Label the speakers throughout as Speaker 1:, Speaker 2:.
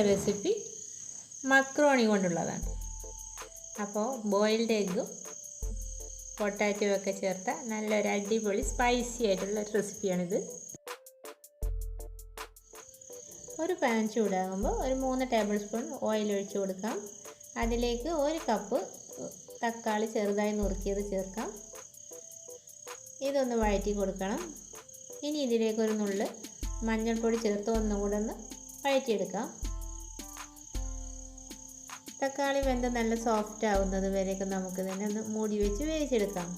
Speaker 1: Recipe macaroni കൊണ്ടുള്ളതാണ്. അപ്പോൾ boiled എഗ്ഗും potato ഒക്കെ ചേർത്ത നല്ലൊരു അടിപൊളി സ്പൈസി ആയിട്ടുള്ള റെസിപ്പിയാണിത്. ഒരു പാൻ ചൂടാകുമ്പോൾ ഒരു 3 ടേബിൾ സ്പൂൺ ഓയിൽ ഒഴിച്ച് കൊടുക്കാം. അതിലേക്ക് 1 കപ്പ് തക്കാളി ചെറുതായി നുറുക്കിയത് ചേർക്കാം. ഇതൊന്ന് വഴറ്റി കൊടുക്കണം. ഇനി ഇതിലേക്ക് ഒരു നുള്ള് മഞ്ഞൾപ്പൊടി ചേർത്ത് ഒന്നുകൂടെ ഒന്ന് വഴറ്റിയെടുക്കാം. തക്കാളി വെന്ത് നല്ല സോഫ്റ്റ് ആവുന്നത് വരെയൊക്കെ നമുക്ക് തന്നെ ഒന്ന് മൂടി വെച്ച് വേവിച്ചെടുക്കാം.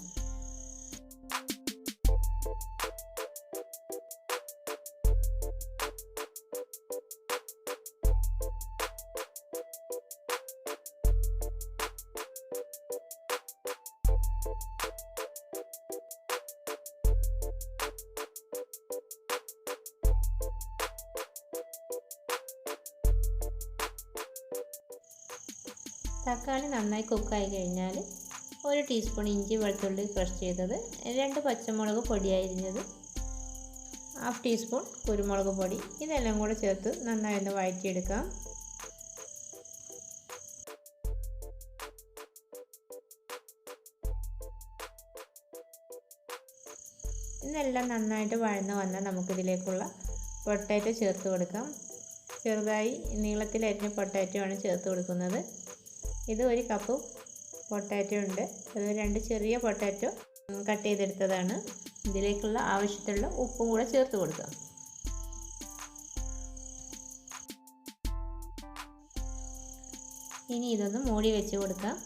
Speaker 1: തക്കാളി നന്നായി കുക്കായി കഴിഞ്ഞാൽ 1 ടീസ്പൂൺ ഇഞ്ചി വെളുത്തുള്ളി ക്രഷ് ചെയ്തത്, 2 പച്ചമുളക് പൊടിയായി അരിഞ്ഞത്, 1/2 ടീസ്പൂൺ കുരുമുളക് പൊടി, ഇതെല്ലാം കൂടെ ചേർത്ത് നന്നായി ഒന്ന് വഴറ്റിയെടുക്കാം. ഇതെല്ലാം നന്നായിട്ട് വഴന്ന് വന്നാൽ നമുക്കിതിലേക്കുള്ള പൊട്ടാറ്റോ ചേർത്ത് കൊടുക്കാം. ചെറുതായി നീളത്തിൽ അരിഞ്ഞ പൊട്ടാറ്റോ ആണ് ചേർത്ത് കൊടുക്കുന്നത്. ഇത് 1 കപ്പ് പൊട്ടാറ്റോ ഉണ്ട്. അത് 2 ചെറിയ പൊട്ടാറ്റോ കട്ട് ചെയ്തെടുത്തതാണ്. ഇതിലേക്കുള്ള ആവശ്യത്തിലുള്ള ഉപ്പും കൂടെ ചേർത്ത് കൊടുക്കാം. ഇനി ഇതൊന്ന് മൂടി വെച്ച് കൊടുക്കാം.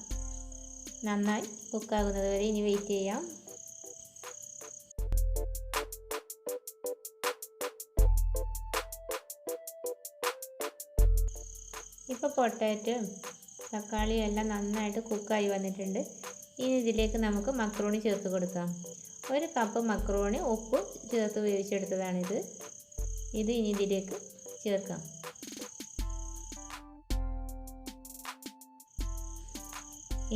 Speaker 1: നന്നായി കുക്കാകുന്നത് വരെ ഇനി വെയിറ്റ് ചെയ്യാം. ഇപ്പോൾ പൊട്ടാറ്റോ തക്കാളിയും എല്ലാം നന്നായിട്ട് കുക്കായി വന്നിട്ടുണ്ട്. ഇനി ഇതിലേക്ക് നമുക്ക് മക്രോണി ചേർത്ത് കൊടുക്കാം. 1 കപ്പ് മക്രോണി ഉപ്പ് ചേർത്ത് വേവിച്ചെടുത്തതാണിത്. ഇത് ഇനി ഇതിലേക്ക് ചേർക്കാം.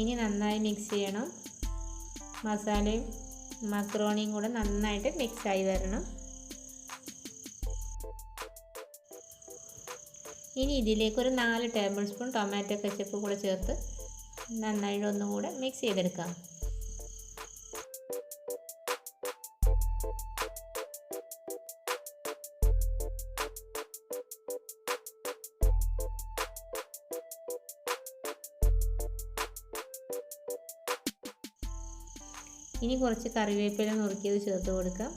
Speaker 1: ഇനി നന്നായി മിക്സ് ചെയ്യണം. മസാലയും മക്രോണിയും കൂടെ നന്നായിട്ട് മിക്സായി വരണം. ഇനി ഇതിലേക്ക് ഒരു 4 ടേബിൾ സ്പൂൺ ടൊമാറ്റോ കെച്ചപ്പ് കൂടെ ചേർത്ത് നന്നായിട്ട് ഒന്നും കൂടെ മിക്സ് ചെയ്തെടുക്കാം. ഇനി കുറച്ച് കറിവേപ്പില നുറുക്കിയത് ചേർത്ത് കൊടുക്കാം.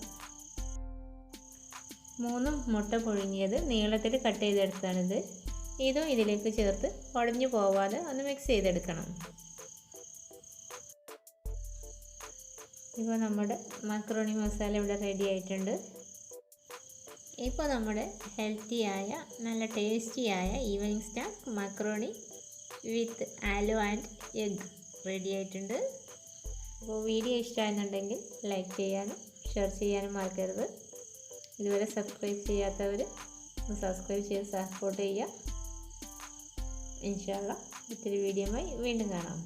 Speaker 1: 3 മുട്ട പുഴുങ്ങിയത് നീളത്തിൽ കട്ട് ചെയ്തെടുത്താണിത്. ഇതും ഇതിലേക്ക് ചേർത്ത് ഉടഞ്ഞു പോവാതെ ഒന്ന് മിക്സ് ചെയ്തെടുക്കണം. ഇപ്പോൾ നമ്മുടെ മക്രോണി മസാല ഇവിടെ റെഡി ആയിട്ടുണ്ട്. ഇപ്പോൾ നമ്മുടെ ഹെൽത്തിയായ നല്ല ടേസ്റ്റിയായ evening snack macaroni with aloo and egg ready ആയിട്ടുണ്ട്. അപ്പോൾ വീഡിയോ ഇഷ്ടമായെന്നുണ്ടെങ്കിൽ ലൈക്ക് ചെയ്യാനും ഷെയർ ചെയ്യാനും മറക്കരുത്. ഇതുവരെ സബ്സ്ക്രൈബ് ചെയ്യാത്തവർ സബ്സ്ക്രൈബ് ചെയ്ത് സപ്പോർട്ട് ചെയ്യുക. ഇൻഷാ അല്ലാഹ് മറ്റൊരു വീഡിയോയുമായി വീണ്ടും കാണാം.